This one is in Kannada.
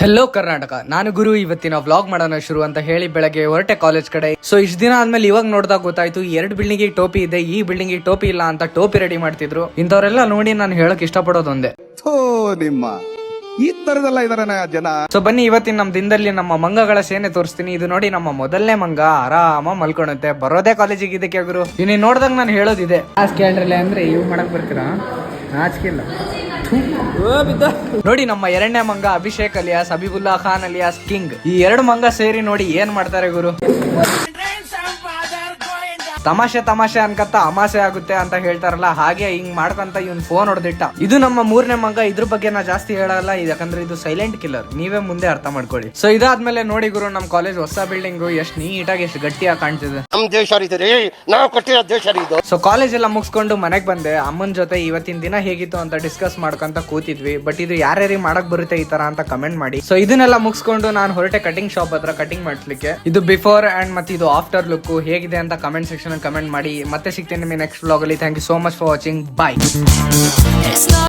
ಹೆಲೋ ಕರ್ನಾಟಕ, ನಾನು ಗುರು. ಇವತ್ತಿನ ವ್ಲಾಗ್ ಮಾಡೋಣ ಶುರು ಅಂತ ಹೇಳಿ ಬೆಳಗ್ಗೆ ಹೊರಟೆ ಕಾಲೇಜ್ ಕಡೆ. ಸೊ ಇಷ್ಟ ದಿನ ಆದ್ಮೇಲೆ ಇವಾಗ ನೋಡಿದಾಗ ಗೊತ್ತಾಯ್ತು, ಈ 2 ಬಿಲ್ಡಿಂಗ್ ಟೋಪಿ ಇದೆ, ಈ ಬಿಲ್ಡಿಂಗ್ ಟೋಪಿ ಇಲ್ಲ ಅಂತ ಟೋಪಿ ರೆಡಿ ಮಾಡ್ತಿದ್ರು. ಇಂಥವ್ರೆಲ್ಲ ನೋಡಿ ನಾನು ಹೇಳಕ್ ಇಷ್ಟಪಡೋದು ಒಂದೇ, ನಿಮ್ಮ ಈ ತರದೆಲ್ಲ ಇದಾರೆ ಜನ. ಸೊ ಬನ್ನಿ ಇವತ್ತಿನ ನಮ್ ದಿನದಲ್ಲಿ ನಮ್ಮ ಮಂಗಗಳ ಸೇನೆ ತೋರಿಸ್ತೀನಿ. ಇದು ನೋಡಿ ನಮ್ಮ ಮೊದಲನೇ ಮಂಗ ಆರಾಮ ಮಲ್ಕೊಳುತ್ತೆ. ಬರೋದೇ ಕಾಲೇಜಿಗೆ ಇದಕ್ಕೆ ಗುರು. ಇನ್ನು ನೋಡ್ದಾಗ ನಾನು ಹೇಳೋದಿದೆ, ಕೇಳ್ರಲ್ಲ ಅಂದ್ರೆ ಇವ್ ಮಾಡಕ್ ಬರ್ತೀರಾ? ನಾಚಿಕಿಲ್ಲ. ನೋಡಿ ನಮ್ಮ 2ನೇ ಮಂಗ Abhishek alias Habibullah Khan alias king. ಈ 2 ಮಂಗ ಸೇರಿ ನೋಡಿ ಏನ್ ಮಾಡ್ತಾರೆ ಗುರು. ತಮಾಷೆ ತಮಾಷೆ ಅನ್ಕತ್ತ ಅಮಾಸೆ ಆಗುತ್ತೆ ಅಂತ ಹೇಳ್ತಾರಲ್ಲ, ಹಾಗೆ ಹಿಂಗ್ ಮಾಡ್ಕೊಂತ ಇವ್ನ್ ಫೋನ್ ಹೊಡೆದಿಟ್ಟ. ಇದು ನಮ್ಮ 3ನೇ ಮಂಗ. ಇದ್ರ ಬಗ್ಗೆ ನಾ ಜಾಸ್ತಿ ಹೇಳಲ್ಲ, ಯಾಕಂದ್ರೆ ಇದು ಸೈಲೆಂಟ್ ಕಿಲ್ಲರ್. ನೀವೇ ಮುಂದೆ ಅರ್ಥ ಮಾಡ್ಕೊಳ್ಳಿ. ಸೊ ಇದಾದ್ಮೇಲೆ ನೋಡಿ ಗುರು, ನಮ್ ಕಾಲೇಜ್ ಹೊಸ ಬಿಲ್ಡಿಂಗ್ ಎಷ್ಟು ನೀಟಾಗಿ ಎಷ್ಟು ಗಟ್ಟಿಯಾಗಿ ಕಾಣ್ತಿದೆ. ಸೊ ಕಾಲೇಜ್ ಎಲ್ಲ ಮುಗಿಸ್ಕೊಂಡು ಮನೆಗ್ ಬಂದೆ. ಅಮ್ಮನ ಜೊತೆ ಇವತ್ತಿನ ದಿನ ಹೇಗಿತ್ತು ಅಂತ ಡಿಸ್ಕಸ್ ಮಾಡ್ಕೊಂತ ಕೂತಿದ್ವಿ. ಬಟ್ ಇದು ಯಾರ್ಯಾರಿಗೆ ಮಾಡಕ್ ಬರುತ್ತೆ ಈ ತರ ಅಂತ ಕಮೆಂಟ್ ಮಾಡಿ. ಸೊ ಇದನ್ನೆಲ್ಲ ಮುಗಿಸ್ಕೊಂಡು ನಾನು ಹೊರಟೆ ಕಟಿಂಗ್ ಶಾಪ್ ಹತ್ರ ಕಟಿಂಗ್ ಮಾಡ್ಲಿಕ್ಕೆ. ಇದು ಬಿಫೋರ್ ಅಂಡ್ ಮತ್ತೆ ಇದು ಆಫ್ಟರ್ ಲುಕ್ ಹೇಗಿದೆ ಅಂತ ಕಮೆಂಟ್ ಸೆಕ್ಷನ್ ಕಮೆಂಟ್ ಮಾಡಿ. ಮತ್ತೆ ಸಿಗ್ತೀನಿ ನೆಕ್ಸ್ಟ್ ವ್ಲಾಗ್ ಅಲ್ಲಿ. Thank you so much for watching. Bye.